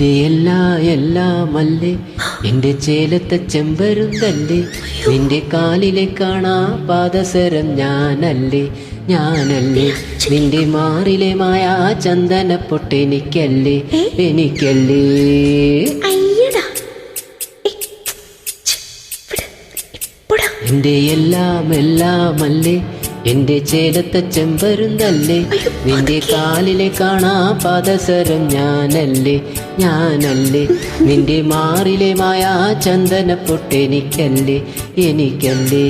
നിന്റെ എല്ലാമല്ലേ എന്റെ ചേലത്തെ ചെമ്പരുന്തല്ലേ, നിന്റെ കാലിലെ കാണാ പാദസരം ഞാനല്ലേ, നിന്റെ മാറിലെ മായാ ചന്ദന പൊട്ടെനിക്കല്ലേ, എനിക്കല്ലേ. എന്റെ എല്ലാമല്ലേ എന്റെ ചേലത്തെ ചെമ്പരുന്തല്ലേ, നിന്റെ കാലിലെ കാണാ പാദസരം ഞാനല്ലേ, നിന്റെ മാറിലെ മായാ ചന്ദന പൊട്ടെനിക്കല്ലേ, എനിക്കല്ലേ.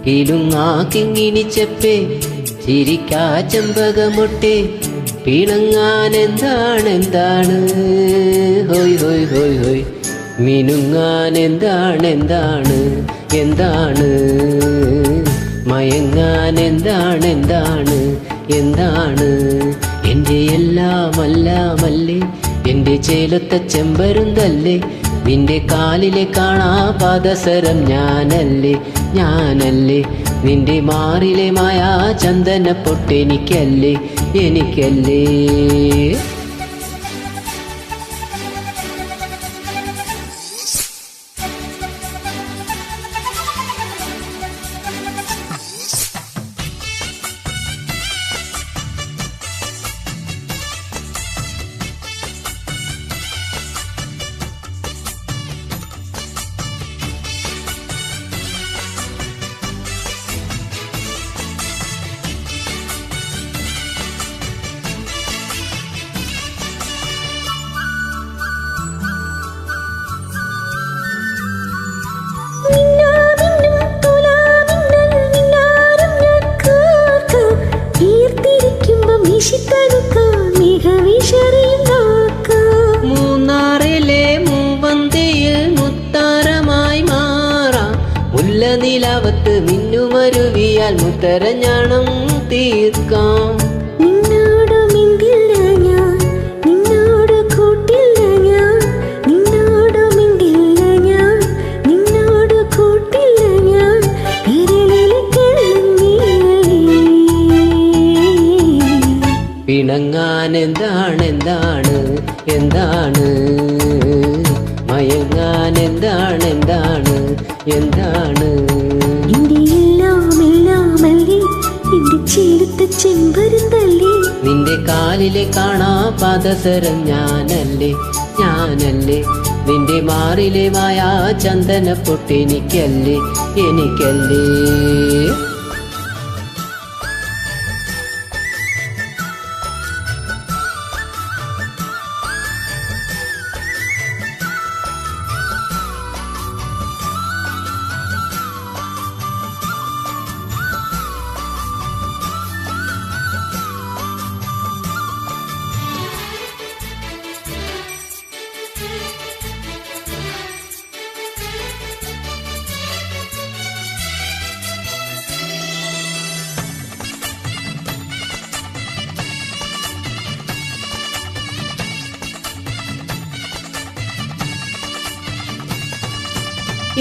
കിലുങ്ങാക്കിങ്ങിനി ചെപ്പേ ചിരിക്കാ ചെമ്പകമൊട്ടെ, പിണങ്ങാൻ എന്താണ് ഹോയ് ഹോയ് ഹോയ് ഹോയ്, മിനുങ്ങാൻ എന്താണ് മയങ്ങാൻ എന്താണ് എന്റെ എല്ലാമല്ലേ എന്റെ ചേലത്തെ ചെമ്പരുന്തല്ലേ, നിന്റെ കാലിലെ കാണാ പാദസരം ഞാനല്ലേ, നിന്റെ മാറിലെ മായാ ചന്ദന പൊട്ടെനിക്കല്ലേ, എനിക്കല്ലേ. മൂന്നാറിലെ മൂവന്തിയിൽ മുത്താരമായി മാറാം, മുല്ലനിലാവത്ത് മിന്നുമരുവിയാൽ മുത്തരഞ്ഞാണം തീർക്കാം. പിണങ്ങാൻ എന്താണ് മയങ്ങാൻ എന്താണ് നിന്റെ കാലിലെ കാണാ പാദസരം ഞാനല്ലേ, നിന്റെ മാറിലെ മായാ ചന്ദന പൊട്ടെനിക്കല്ലേ, എനിക്കല്ലേ.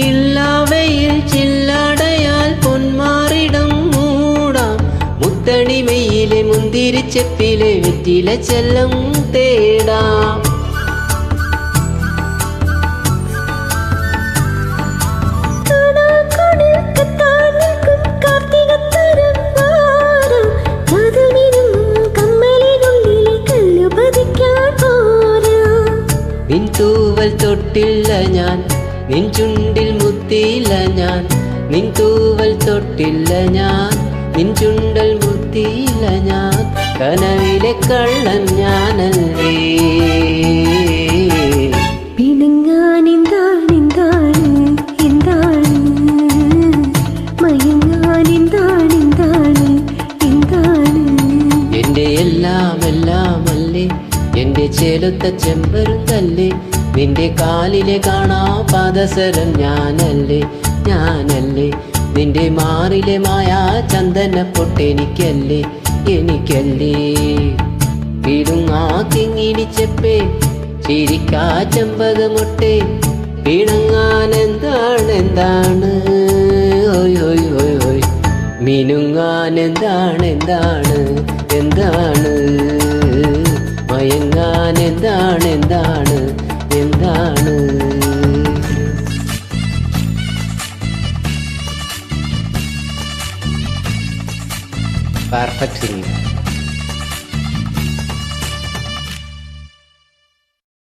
ഇല്ലാവയിൽ ചില്ലടയാൽ പൊന്മാറിടം മൂടാം, മുത്തണിമയിലെ മുന്തിരിച്ചെപ്പിലെ വെറ്റില ചെല്ലം തേടാം. നിൻ തൂവൽ തൊട്ടില്ല ഞാൻ, നിൻ ചുണ്ടിൽ മുത്തിയില്ല ഞാൻ, നിൻ തൂവൽ തൊട്ടില്ല ഞാൻ, നിൻ ചുണ്ടൽ മുത്തിയില്ല ഞാൻ, കനവിലെ കള്ളൻ ഞാനല്ലേ. പിണങ്ങാൻ എന്താണ് മയങ്ങാൻ എന്താണ് എന്റെ എല്ലാമല്ലേ എന്റെ ചേലത്തെ ചെമ്പരുന്തല്ലേ, നിന്റെ കാലിലെ കാണാ പാദസരം ഞാനല്ലേ, നിന്റെ മാറിലെ മായാ ചന്ദന പൊട്ടെനിക്കല്ലേ, എനിക്കല്ലേ. പിടുങ്ങാക്കിങ്ങിനി ചെപ്പേ ചിരിക്കാ ചെമ്പകമൊട്ടെ, പിണങ്ങാൻ എന്താണ് ഹോയ് ഹോയ് ഹോയ് ഹോയ്, മിനുങ്ങാൻ എന്താണ് മയങ്ങാൻ എന്താണ് എന്താണ് എന്താണ് പെർഫെക്റ്റ് സിംഗിങ്